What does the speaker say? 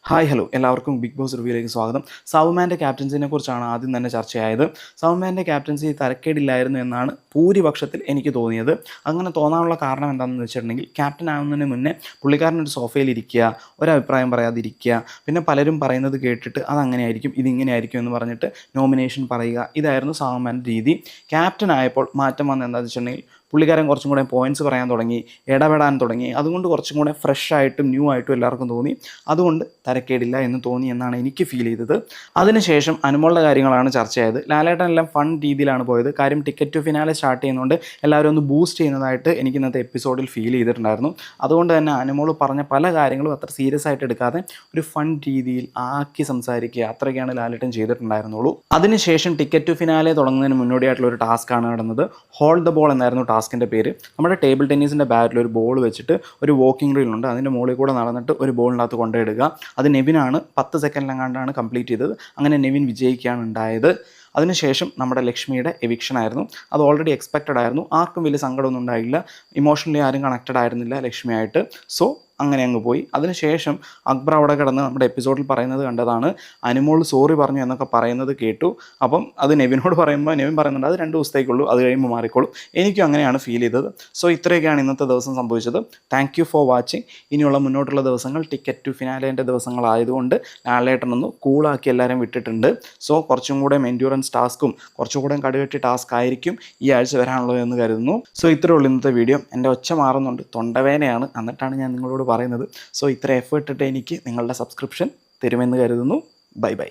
Hi hello എല്ലാവർക്കും big boss റിവ്യൂയിലേക്ക് സ്വാഗതം. സൗമാൻ്റെ ക്യാപ്റ്റൻസിനെ കുറിച്ചാണ് ആദ്യം തന്നെ ചർച്ചയായത്. സൗമാൻ്റെ ക്യാപ്റ്റൻസി തരക്കേടില്ലായിരുന്നു എന്നാണ് ഭൂരിപക്ഷത്തിൽ എനിക്ക് തോന്നിയത്. അങ്ങനെ തോന്നാനുള്ള കാരണം എന്താണെന്ന് വെച്ചിട്ടുണ്ടെങ്കിൽ ക്യാപ്റ്റൻ ആവുന്നതിന് മുന്നേ പുള്ളിക്കാരനൊരു സോഫയിൽ ഇരിക്കുക, ഒരഭിപ്രായം പറയാതിരിക്കുക, പിന്നെ പലരും പറയുന്നത് കേട്ടിട്ട് അതങ്ങനെയായിരിക്കും ഇതിങ്ങനെയായിരിക്കും എന്ന് പറഞ്ഞിട്ട് നോമിനേഷൻ പറയുക. ഇതായിരുന്നു സൗമാൻ്റെ രീതി. ക്യാപ്റ്റൻ ആയപ്പോൾ മാറ്റം വന്നത് എന്താണെന്ന് വെച്ചിട്ടുണ്ടെങ്കിൽ പുള്ളിക്കാരൻ കുറച്ചും കൂടെ പോയിൻറ്റ്സ് പറയാൻ തുടങ്ങി, ഇടപെടാൻ തുടങ്ങി. അതുകൊണ്ട് കുറച്ചും കൂടെ ഫ്രഷ് ആയിട്ടും ന്യൂ ആയിട്ടും എല്ലാവർക്കും തോന്നി. അതുകൊണ്ട് തരക്കേടില്ല എന്ന് തോന്നി എന്നാണ് എനിക്ക് ഫീൽ ചെയ്തത്. അതിനുശേഷം അനുമോളുടെ കാര്യങ്ങളാണ് ചർച്ചയായത്. ലാലേട്ടനെല്ലാം ഫൺ രീതിയിലാണ് പോയത്. കാര്യം ടിക്കറ്റ് ടു ഫിനാലെ സ്റ്റാർട്ട് ചെയ്യുന്നതുകൊണ്ട് എല്ലാവരും ഒന്ന് ബൂസ്റ്റ് ചെയ്യുന്നതായിട്ട് എനിക്ക് ഇന്നത്തെ എപ്പിസോഡിൽ ഫീൽ ചെയ്തിട്ടുണ്ടായിരുന്നു. അതുകൊണ്ട് തന്നെ അനുമോൾ പറഞ്ഞ പല കാര്യങ്ങളും അത്ര സീരിയസ് ആയിട്ട് എടുക്കാതെ ഒരു ഫൺ രീതിയിൽ ആക്കി സംസാരിക്കുക, അത്രയ്ക്കാണ് ലാലേട്ടൻ ചെയ്തിട്ടുണ്ടായിരുന്നുള്ളൂ. അതിനുശേഷം ടിക്കറ്റ് ടു ഫിനാലെ തുടങ്ങുന്നതിന് മുന്നോടിയായിട്ടുള്ള ഒരു ടാസ്ക്കാണ് നടന്നത്. ഹോൾഡ് ദ ബോൾ എന്നായിരുന്നു ടാസ്കിൻ്റെ പേര്. നമ്മുടെ ടേബിൾ ടെന്നീസിൻ്റെ ബാറ്റിൽ ഒരു ബോൾ വെച്ചിട്ട് ഒരു വോക്കിംഗ് റീലുണ്ട്, അതിൻ്റെ മുകളിൽ കൂടെ നടന്നിട്ട് ഒരു ബോളിനകത്ത് കൊണ്ടിടുക. അത് നെവിനാണ് 10 സെക്കൻഡിലെങ്ങാണ്ടാണ് കംപ്ലീറ്റ് ചെയ്തത്. അങ്ങനെ നെവിൻ വിജയിക്കുകയാണ് ഉണ്ടായത്. അതിനുശേഷം നമ്മുടെ ലക്ഷ്മിയുടെ എവിക്ഷൻ ആയിരുന്നു. അത് ഓൾറെഡി എക്സ്പെക്റ്റഡ് ആയിരുന്നു. ആർക്കും വലിയ സങ്കടമൊന്നും ഉണ്ടായില്ല. ഇമോഷണലി ആരും കണക്റ്റഡ് ആയിരുന്നില്ല ലക്ഷ്മിയായിട്ട്. സോ അങ്ങനെ അങ്ങ് പോയി. അതിനുശേഷം അക്ബർ അവിടെ കിടന്ന് നമ്മുടെ എപ്പിസോഡിൽ പറയുന്നത് കണ്ടതാണ്. അനുമോൾ സോറി പറഞ്ഞു എന്നൊക്കെ പറയുന്നത് കേട്ടു. അപ്പം അത് നെവിനോട് പറയുമ്പോൾ നെവിൻ പറയുന്നുണ്ട് അത് 2 ദിവസത്തേക്കുള്ളൂ, അത് കഴിയുമ്പോൾ മാറിക്കോളും. എനിക്കും അങ്ങനെയാണ് ഫീൽ ചെയ്തത്. സോ ഇത്രയൊക്കെയാണ് ഇന്നത്തെ ദിവസം സംഭവിച്ചത്. Thank you for watching. ഇനിയുള്ള മുന്നോട്ടുള്ള ദിവസങ്ങൾ ടിക്കറ്റ് ടു ഫിനാലേൻ്റെ ദിവസങ്ങളായതുകൊണ്ട് ലാലേട്ടനൊന്ന് കൂളാക്കി എല്ലാവരും വിട്ടിട്ടുണ്ട്. സോ കുറച്ചും കൂടെ എൻഡ്യൂറൻസ് ടാസ്ക്കും കുറച്ചും കൂടെ കടുകട്ടി ടാസ്ക് ആയിരിക്കും ഈ ആഴ്ച വരാനുള്ളത് എന്ന് കരുതുന്നു. സോ ഇത്രയേ ഉള്ളൂ ഇന്നത്തെ വീഡിയോ. എൻ്റെ ഒച്ച മാറുന്നുണ്ട്, തൊണ്ടവേദനയാണ്, എന്നിട്ടാണ് ഞാൻ നിങ്ങളോട് പറയുന്നത്. സോ ഇത്ര എഫേർട്ട് ഇട്ട് എനിക്ക് നിങ്ങളുടെ സബ്സ്ക്രിപ്ഷൻ തരുമെന്ന് കരുതുന്നു. Bye bye.